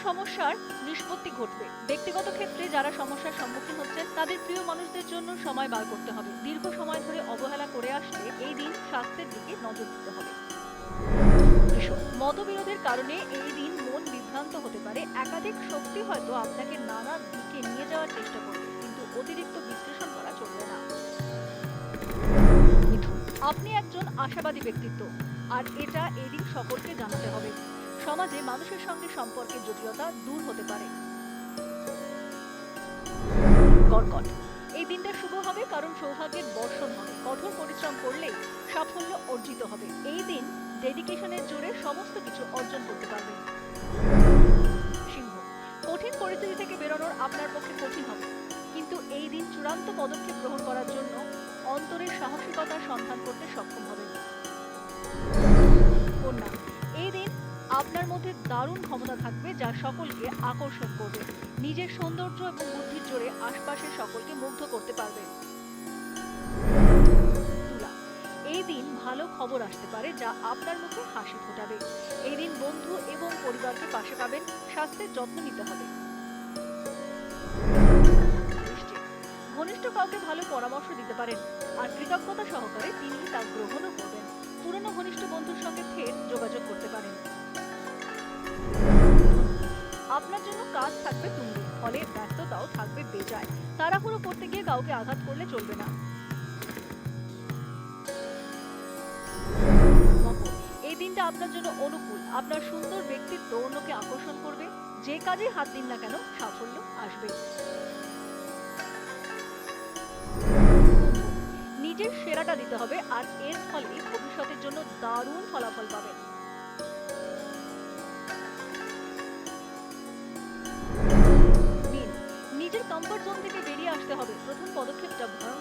সমস্যার নিষ্পত্তি ঘটবে। ব্যক্তিগত ক্ষেত্রে যারা সমস্যার সম্মুখীন হচ্ছেন তাদের প্রিয় মানুষদের জন্য সময় বার করতে হবে। দীর্ঘ সময় ধরে অবহেলা করে আসলে এই দিন স্বাস্থ্যের দিকে নজর দিতে হবে। বৃষ, মতবিরোধের কারণে এই দিন মন বিভ্রান্ত হতে পারে। একাধিক শক্তি হয়তো আপনাকে নানা দিকে নিয়ে যাওয়ার চেষ্টা করবে, কিন্তু অতিরিক্ত বিশ্লেষণ করা চলবে না। মিথুন, আপনি একজন আশাবাদী ব্যক্তিত্ব, আর এটা এদিন সকলকে জানাতে হবে। সমাজে মানুষের সঙ্গে সম্পর্কের জটিলতা দূর হতে পারে। কর্কট, এই দিনটা শুভ হবে কারণ সৌভাগ্যের বর্ষণ হবে। কঠোর পরিশ্রম করলে সাফল্য অর্জিত হবে। এই দিন ডেডিকেশনের জোরে সমস্ত কিছু অর্জন করতে পারবেন। সিংহ, কঠিন পরিস্থিতি থেকে বেরোনোর আপনার পক্ষে কঠিন হবে, কিন্তু এই দিন চূড়ান্ত পদক্ষেপ গ্রহণ করার জন্য অন্তরের সাহসিকতার সন্ধান করতে সক্ষম হবেন। কন্যা, এই দিন আপনার মধ্যে দারুণ ক্ষমতা থাকবে যা সকলকে আকর্ষণ করবে। নিজের সৌন্দর্য এবং বুদ্ধির জোরে আশপাশের সকলকে মুগ্ধ করতে পারবেন। তুলা, এই দিন ভালো খবর আসতে পারে যা আপনার মুখে হাসি ফোটাবে। এই দিন বন্ধু এবং পরিবারকে পাশে পাবেন। স্বাস্থ্যের যত্ন নিতে হবে। বৃশ্চিক, ঘনিষ্ঠ কাউকে ভালো পরামর্শ দিতে পারেন, আর কৃতজ্ঞতা সহকারে তিনি তা গ্রহণও করবেন। পুরনো ঘনিষ্ঠ বন্ধুর সঙ্গে ফের যোগাযোগ করতে পারেন। আপনার জন্য কাজ থাকবে তুঙ্গে, ফলে ব্যস্ততাও থাকবে বেজায়। তাড়াহুড়ো করতে গিয়ে কাউকে আঘাত করলে চলবে না। মকর, এই দিনটা আপনার জন্য অনুকূল। আপনার সুন্দর ব্যক্তিত্ব অন্যকে আকর্ষণ করবে। যে কাজে হাত দিন না কেন সাফল্য আসবে। কুম্ভ, নিজের সেরাটা দিতে হবে, আর এর ফলে ভবিষ্যতের জন্য দারুণ ফলাফল পাবেন। মীন, নিজের কমফর্ট জোন থেকে বেরিয়ে আসতে হবে। প্রথম পদক্ষেপটা ভয়ঙ্কর